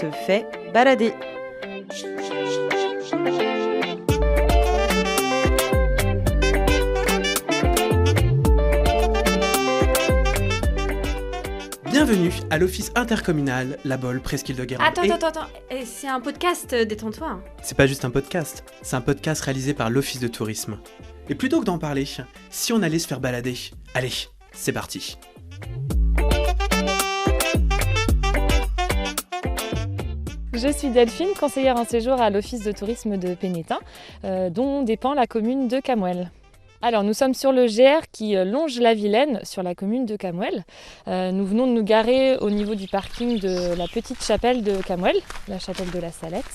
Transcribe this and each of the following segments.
se fait balader. Bienvenue à l'office intercommunal La Bolle, Presqu'île de Guérande. Attends, c'est un podcast, détends-toi. C'est pas juste un podcast, c'est un podcast réalisé par l'office de tourisme. Et plutôt que d'en parler, si on allait se faire balader, allez, c'est parti. Je suis Delphine, conseillère en séjour à l'office de tourisme de Pénétin, dont dépend la commune de Camouel. Alors nous sommes sur le GR qui longe la Vilaine sur la commune de Camouel. Nous venons de nous garer au niveau du parking de la petite chapelle de Camouel, la chapelle de la Salette.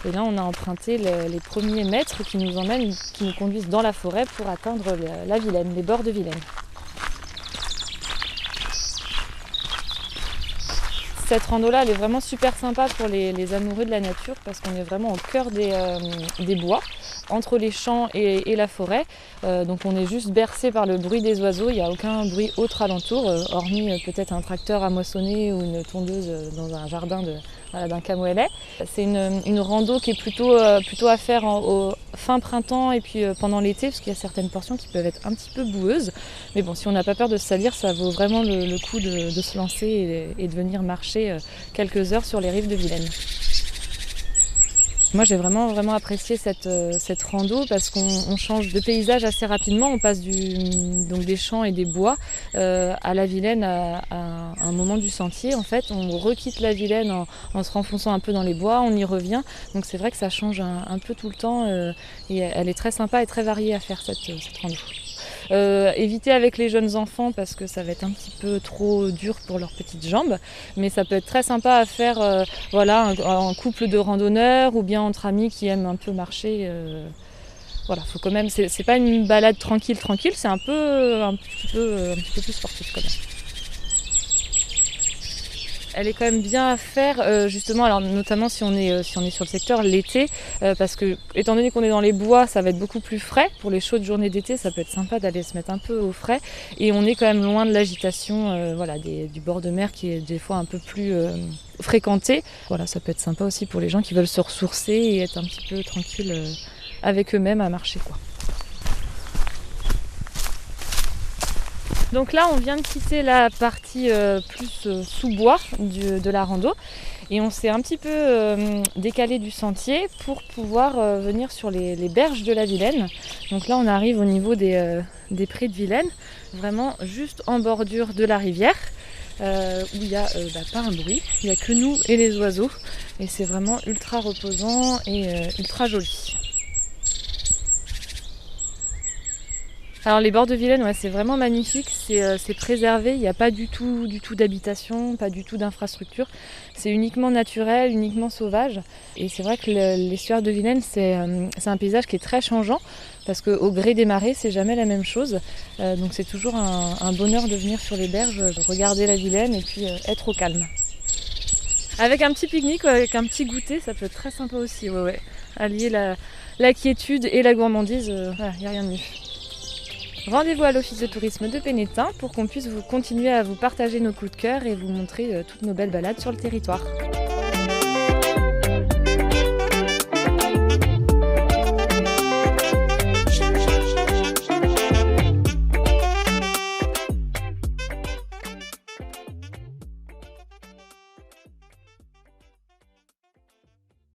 Et là on a emprunté les premiers mètres qui nous conduisent dans la forêt pour atteindre la Vilaine, les bords de Vilaine. Cette rando-là, elle est vraiment super sympa pour les amoureux de la nature parce qu'on est vraiment au cœur des bois, entre les champs et la forêt. Donc on est juste bercé par le bruit des oiseaux, il n'y a aucun bruit autre alentour, hormis peut-être un tracteur à moissonner ou une tondeuse dans un jardin d'un Camouelais. C'est une rando qui est plutôt à faire au fin printemps et puis pendant l'été, parce qu'il y a certaines portions qui peuvent être un petit peu boueuses. Mais bon, si on n'a pas peur de se salir, ça vaut vraiment le coup de se lancer et de venir marcher quelques heures sur les rives de Vilaine. Moi j'ai vraiment apprécié cette rando parce qu'on change de paysage assez rapidement, on passe donc des champs et des bois à la Vilaine à un moment du sentier. En fait on requitte la Vilaine en se renfonçant un peu dans les bois, on y revient, donc c'est vrai que ça change un peu tout le temps et elle est très sympa et très variée à faire cette rando. Éviter avec les jeunes enfants parce que ça va être un petit peu trop dur pour leurs petites jambes, mais ça peut être très sympa à faire en couple de randonneurs ou bien entre amis qui aiment un peu marcher. Faut quand même, c'est pas une balade tranquille, c'est un petit peu plus sportif quand même. Elle est quand même bien à faire, justement, alors notamment si on est sur le secteur l'été, parce que étant donné qu'on est dans les bois, ça va être beaucoup plus frais. Pour les chaudes journées d'été, ça peut être sympa d'aller se mettre un peu au frais. Et on est quand même loin de l'agitation du bord de mer qui est des fois un peu plus fréquenté. Voilà, ça peut être sympa aussi pour les gens qui veulent se ressourcer et être un petit peu tranquille avec eux-mêmes à marcher, quoi. Donc là, on vient de quitter la partie plus sous-bois de la rando et on s'est un petit peu décalé du sentier pour pouvoir venir sur les berges de la Vilaine. Donc là, on arrive au niveau des prés de Vilaine, vraiment juste en bordure de la rivière où il n'y a pas un bruit, il n'y a que nous et les oiseaux et c'est vraiment ultra reposant et ultra joli. Alors les bords de Vilaine, c'est vraiment magnifique, c'est préservé, il n'y a pas du tout d'habitation, pas du tout d'infrastructure. C'est uniquement naturel, uniquement sauvage. Et c'est vrai que l'estuaire de Vilaine, c'est un paysage qui est très changeant, parce qu'au gré des marées, c'est jamais la même chose. Donc c'est toujours un bonheur de venir sur les berges, de regarder la Vilaine et puis être au calme. Avec un petit pique-nique, avec un petit goûter, ça peut être très sympa aussi. Ouais. Allier la quiétude et la gourmandise, il n'y a rien de mieux. Rendez-vous à l'office de tourisme de Pénétin pour qu'on puisse continuer à vous partager nos coups de cœur et vous montrer toutes nos belles balades sur le territoire.